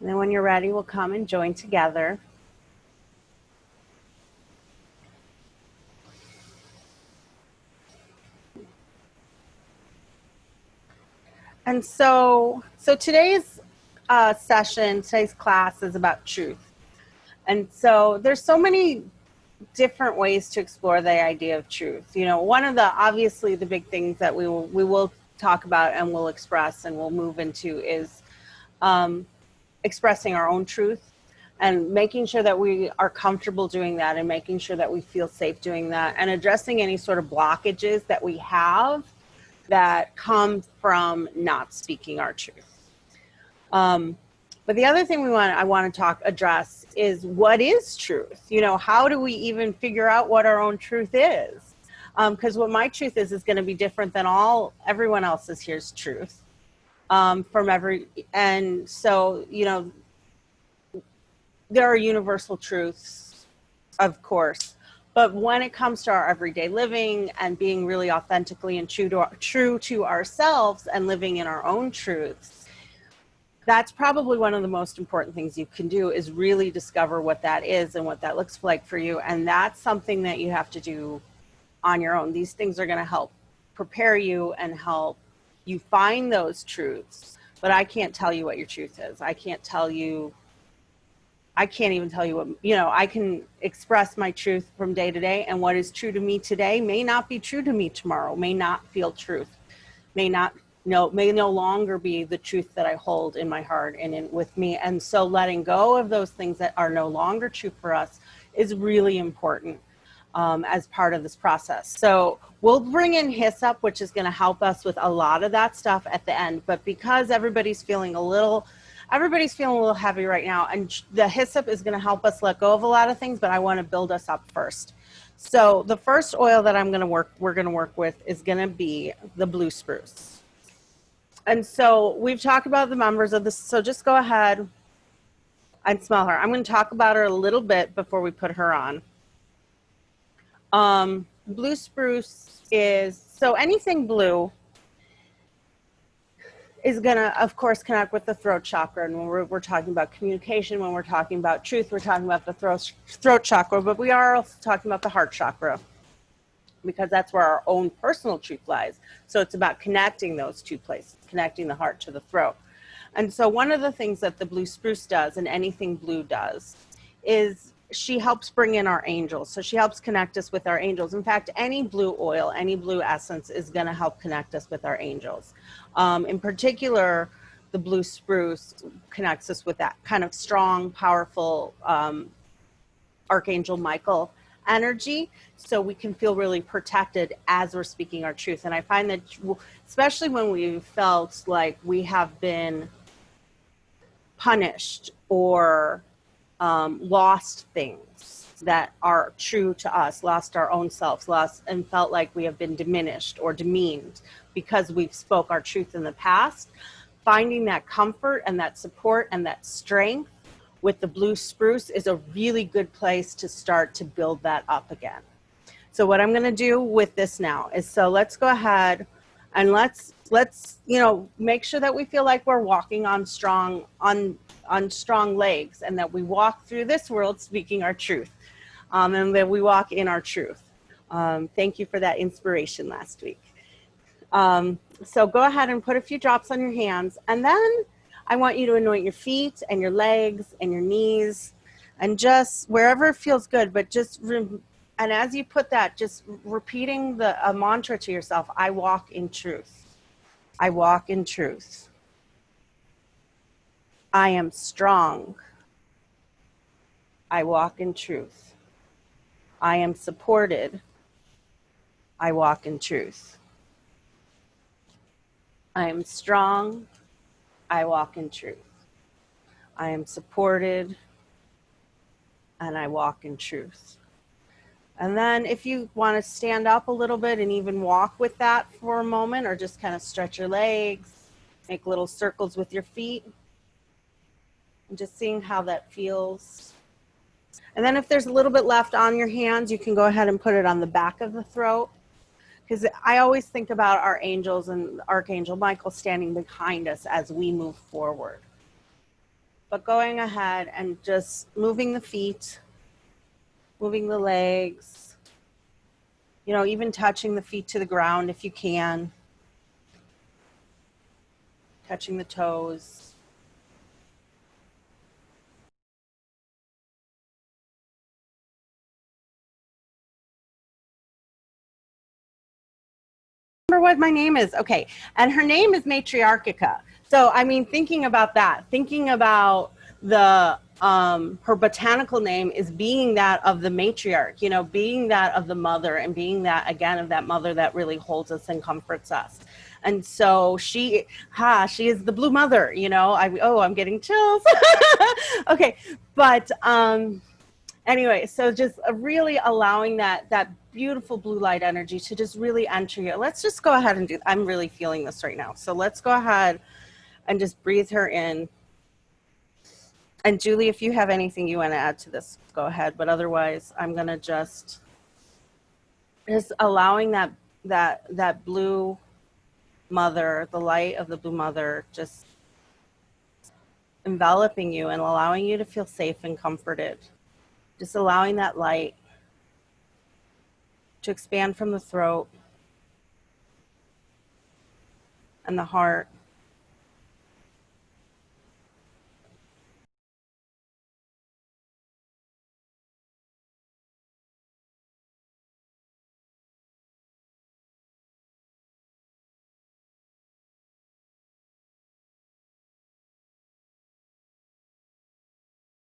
And then when you're ready, we'll come and join together. And so today's today's class is about truth. And so there's so many different ways to explore the idea of truth. You know, one of the obviously the big things that we will talk about and we'll express and we'll move into is expressing our own truth and making sure that we are comfortable doing that and making sure that we feel safe doing that and addressing any sort of blockages that we have that come from not speaking our truth. But the other thing I want to address is what is truth? You know, how do we even figure out what our own truth is? Because what my truth is going to be different than everyone else's here's truth. And so, you know, there are universal truths, of course, but when it comes to our everyday living and being really authentically and true to ourselves and living in our own truths, that's probably one of the most important things you can do is really discover what that is and what that looks like for you. And that's something that you have to do on your own. These things are going to help prepare you and help you find those truths. But I can't tell you what your truth is. I can't even tell you what, you know, I can express my truth from day to day, and what is true to me today may not be true to me tomorrow, may not feel truth, may no longer be the truth that I hold in my heart and with me. And so letting go of those things that are no longer true for us is really important as part of this process. So we'll bring in Hyssop, which is going to help us with a lot of that stuff at the end. But because everybody's feeling a little heavy right now, and the Hyssop is going to help us let go of a lot of things, but I want to build us up first. So the first oil that we're going to work with is going to be the blue spruce. And so we've talked about the members of this, so just go ahead and smell her. I'm going to talk about her a little bit before we put her on. Blue spruce is, so anything blue is going to, of course, connect with the throat chakra. And when we're talking about communication, when we're talking about truth, we're talking about the throat chakra, but we are also talking about the heart chakra because that's where our own personal truth lies. So it's about connecting those two places, connecting the heart to the throat. And so one of the things that the blue spruce does, and anything blue does, is she helps bring in our angels. So she helps connect us with our angels. In fact, any blue oil, any blue essence is going to help connect us with our angels. In particular, the blue spruce connects us with that kind of strong, powerful Archangel Michael energy, so we can feel really protected as we're speaking our truth. And I find that especially when we felt like we have been punished or lost things that are true to us, lost our own selves, and felt like we have been diminished or demeaned because we've spoke our truth in the past, finding that comfort and that support and that strength with the blue spruce is a really good place to start to build that up again. So what I'm going to do with this now is, so let's go ahead and let's you know, make sure that we feel like we're walking on strong legs, and that we walk through this world speaking our truth, and that we walk in our truth. Thank you for that inspiration last week. So go ahead and put a few drops on your hands, and then I want you to anoint your feet and your legs and your knees, and just wherever it feels good, but and as you put that, just repeating a mantra to yourself: I walk in truth. I walk in truth. I am strong. I walk in truth. I am supported. I walk in truth. I am strong. I walk in truth. I am supported, and I walk in truth. And then if you want to stand up a little bit and even walk with that for a moment, or just kind of stretch your legs, make little circles with your feet, and just seeing how that feels. And then if there's a little bit left on your hands, you can go ahead and put it on the back of the throat, because I always think about our angels and Archangel Michael standing behind us as we move forward. but going ahead and just moving the feet, moving the legs, you know, even touching the feet to the ground if you can, touching the toes. Remember what my name is? Okay. And her name is Matriarchica. So, I mean, thinking about that, thinking about the, her botanical name is being that of the matriarch, you know, being that of the mother and being that, again, of that mother that really holds us and comforts us. And so she is the blue mother, you know, I'm getting chills. Okay. But, anyway, so just really allowing that beautiful blue light energy to just really enter you. Let's just go ahead and do, I'm really feeling this right now. So let's go ahead and just breathe her in. And Julie, if you have anything you want to add to this, go ahead. But otherwise, I'm going to just allowing that blue mother, the light of the blue mother, just enveloping you and allowing you to feel safe and comforted. Just allowing that light to expand from the throat and the heart